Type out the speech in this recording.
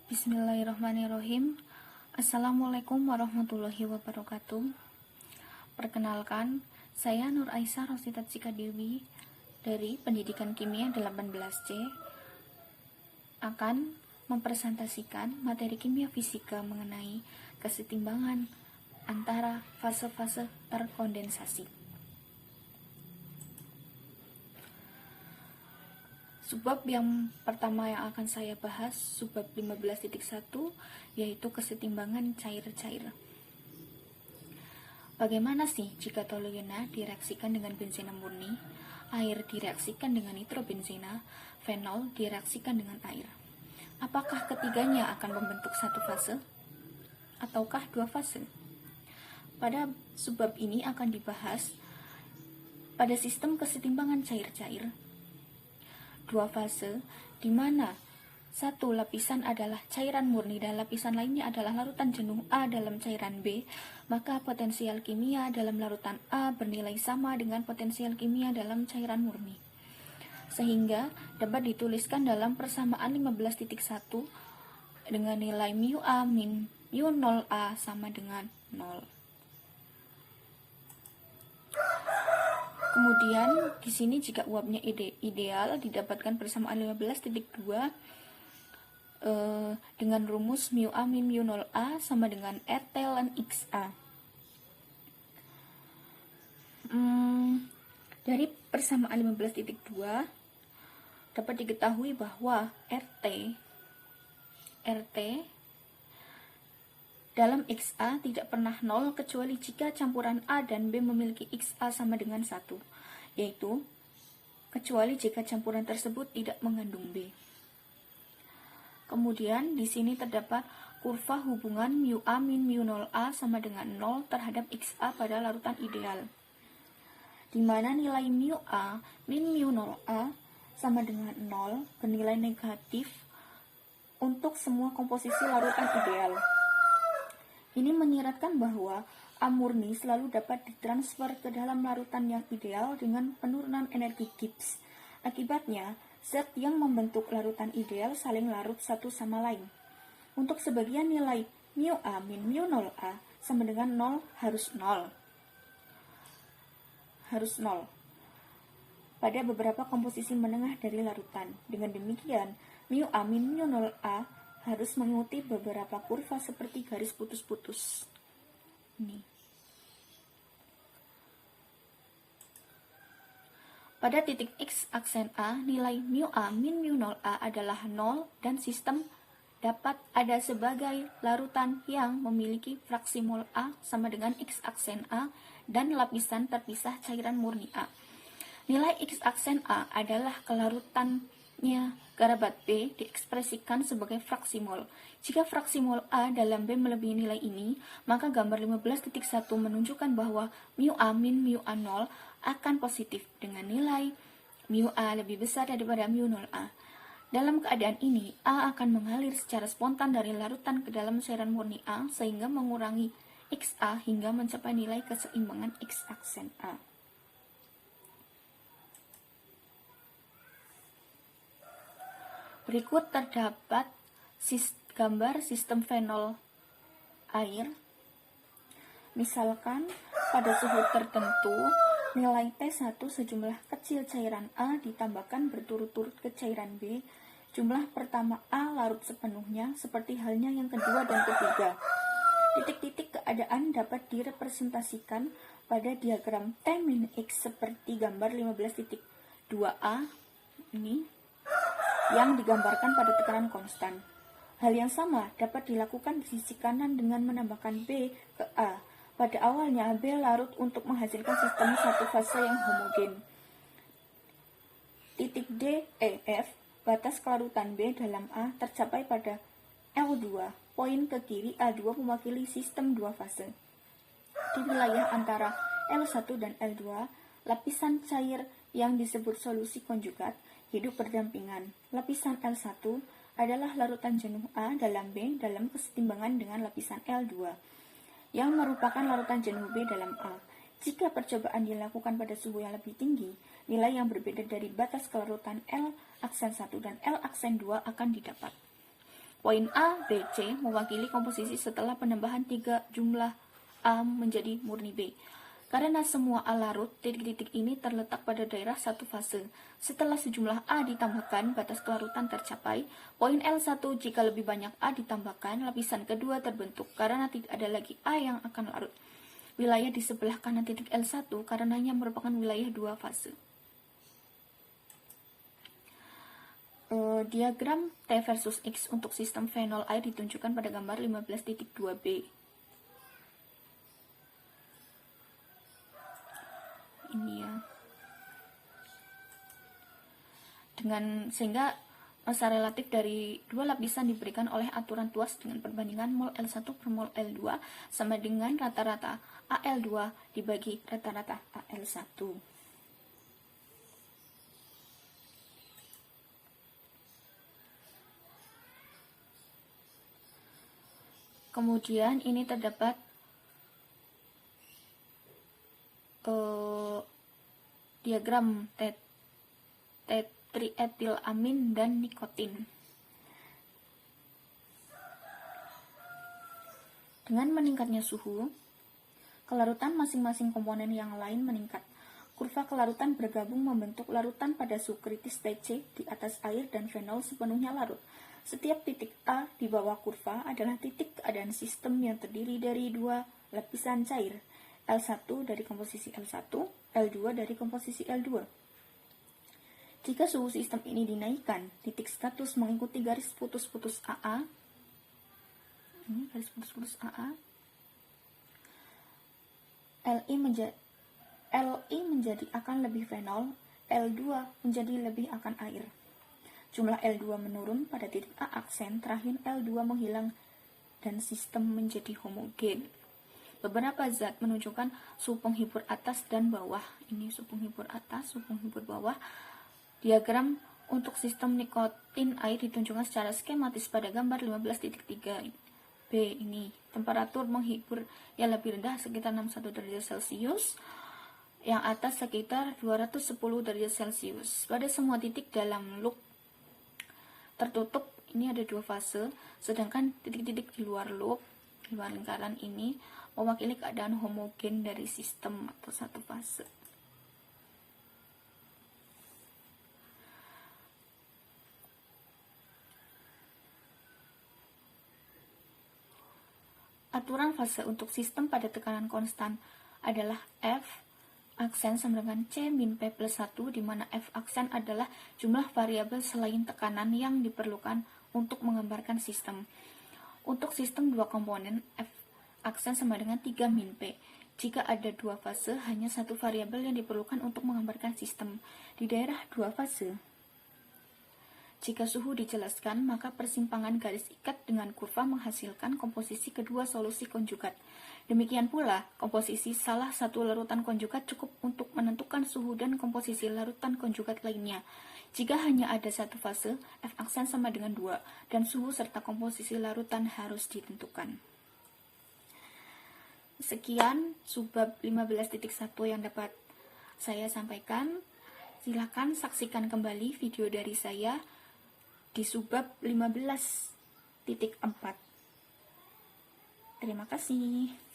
Bismillahirrahmanirrahim. Assalamualaikum warahmatullahi wabarakatuh. Perkenalkan, saya Nur Aisyah Rositat Sikadewi dari Pendidikan Kimia 18C akan mempresentasikan materi kimia fisika mengenai kesetimbangan antara fase-fase terkondensasi. Subbab yang pertama yang akan saya bahas, subbab 15.1, yaitu kesetimbangan cair-cair. Bagaimana sih jika toluena direaksikan dengan benzena murni, air direaksikan dengan nitrobenzena, fenol direaksikan dengan air? Apakah ketiganya akan membentuk satu fase? Ataukah dua fase? Pada subbab ini akan dibahas pada sistem kesetimbangan cair-cair, dua fase, di mana satu lapisan adalah cairan murni dan lapisan lainnya adalah larutan jenuh A dalam cairan B, maka potensial kimia dalam larutan A bernilai sama dengan potensial kimia dalam cairan murni. Sehingga dapat dituliskan dalam persamaan 15.1 dengan nilai mu A min mu 0A sama dengan 0. Kemudian di sini jika uapnya ideal didapatkan persamaan 15.2 dengan rumus mu A min mu 0A sama dengan RT ln XA. Dari persamaan 15.2 dapat diketahui bahwa RT dalam XA tidak pernah 0 kecuali jika campuran A dan B memiliki XA sama dengan 1, yaitu kecuali jika campuran tersebut tidak mengandung B. Kemudian di sini terdapat kurva hubungan mu A min mu 0A sama dengan 0 terhadap XA pada larutan ideal, di mana nilai mu A min mu 0A sama dengan 0 bernilai negatif untuk semua komposisi larutan ideal. Ini menyiratkan bahwa A murni selalu dapat ditransfer ke dalam larutan yang ideal dengan penurunan energi Gibbs. Akibatnya, zat yang membentuk larutan ideal saling larut satu sama lain. Untuk sebagian nilai mu A min mu 0A sama dengan 0 harus 0. Pada beberapa komposisi menengah dari larutan. Dengan demikian, mu A min mu 0A harus mengikuti beberapa kurva seperti garis putus-putus. Ini. Pada titik X aksen A, nilai mu A min mu 0A adalah 0 dan sistem dapat ada sebagai larutan yang memiliki fraksi mol A sama dengan X aksen A dan lapisan terpisah cairan murni A. Nilai X aksen A adalah kelarutannya kerabat B diekspresikan sebagai fraksi mol. Jika fraksi mol A dalam B melebihi nilai ini, maka gambar 15.1 menunjukkan bahwa mu A min mu A0 akan positif dengan nilai mu A lebih besar daripada mu 0A. Dalam keadaan ini, A akan mengalir secara spontan dari larutan ke dalam cairan murni A sehingga mengurangi XA hingga mencapai nilai keseimbangan X aksen A. Berikut terdapat gambar sistem fenol air. Misalkan pada suhu tertentu, nilai T1 sejumlah kecil cairan A ditambahkan berturut-turut ke cairan B. Jumlah pertama A larut sepenuhnya, seperti halnya yang kedua dan ketiga. Titik-titik keadaan dapat direpresentasikan pada diagram T-X seperti gambar 15.2a ini, yang digambarkan pada tekanan konstan. Hal yang sama dapat dilakukan di sisi kanan dengan menambahkan B ke A. Pada awalnya, B larut untuk menghasilkan sistem satu fase yang homogen. Titik D, E, F, batas kelarutan B dalam A tercapai pada L2. Poin ke kiri A2 mewakili sistem dua fase. Di wilayah antara L1 dan L2, lapisan cair yang disebut solusi konjugat hidup berdampingan. Lapisan L1 adalah larutan jenuh A dalam B dalam kesetimbangan dengan lapisan L2, yang merupakan larutan jenuh B dalam A. Jika percobaan dilakukan pada suhu yang lebih tinggi, nilai yang berbeda dari batas kelarutan L aksen 1 dan L aksen 2 akan didapat. Poin A, B, C mewakili komposisi setelah penambahan 3 jumlah A menjadi murni B. Karena semua A larut, titik-titik ini terletak pada daerah satu fase. Setelah sejumlah A ditambahkan, batas kelarutan tercapai. Poin L1, jika lebih banyak A ditambahkan, lapisan kedua terbentuk karena tidak ada lagi A yang akan larut. Wilayah di sebelah kanan titik L1 karenanya merupakan wilayah dua fase. Diagram T versus X untuk sistem fenol air ditunjukkan pada gambar 15.2b. Ini ya. Sehingga massa relatif dari dua lapisan diberikan oleh aturan tuas dengan perbandingan mol L1 per mol L2 sama dengan rata-rata AL2 dibagi rata-rata AL1. Kemudian ini terdapat diagram trietilamin dan nikotin. Dengan meningkatnya suhu, kelarutan masing-masing komponen yang lain meningkat. Kurva kelarutan bergabung membentuk larutan pada suhu kritis TC di atas air dan fenol sepenuhnya larut. Setiap titik A di bawah kurva adalah titik keadaan sistem yang terdiri dari dua lapisan cair, L1 dari komposisi L1, L2 dari komposisi L2. Jika suhu sistem ini dinaikkan, titik status mengikuti garis putus-putus AA. Ini garis putus-putus AA. Li menjadi akan lebih fenol, L2 menjadi lebih akan air. Jumlah L2 menurun pada titik A aksen, terakhir L2 menghilang dan sistem menjadi homogen. Beberapa zat menunjukkan suhu penghibur atas dan bawah. Ini suhu penghibur atas, suhu penghibur bawah. Diagram untuk sistem nikotin air ditunjukkan secara skematis pada gambar 15.3. B ini temperatur menghibur yang lebih rendah sekitar 61 derajat Celcius, yang atas sekitar 210 derajat Celcius. Pada semua titik dalam loop tertutup ini ada dua fase, sedangkan titik-titik di luar loop, di luar lingkaran ini mewakili keadaan homogen dari sistem atau satu fase. Aturan fase untuk sistem pada tekanan konstan adalah F aksen sama dengan C min P plus 1, di mana F aksen adalah jumlah variabel selain tekanan yang diperlukan untuk menggambarkan sistem. Untuk sistem dua komponen, F aksen sama dengan 3 min P. Jika ada dua fase, hanya satu variabel yang diperlukan untuk menggambarkan sistem. Di daerah dua fase, jika suhu dijelaskan, maka persimpangan garis ikat dengan kurva menghasilkan komposisi kedua solusi konjugat. Demikian pula, komposisi salah satu larutan konjugat cukup untuk menentukan suhu dan komposisi larutan konjugat lainnya. Jika hanya ada satu fase, F aksen sama dengan 2, dan suhu serta komposisi larutan harus ditentukan. Sekian subbab 15.1 yang dapat saya sampaikan. Silakan saksikan kembali video dari saya di subbab 15.4. Terima kasih.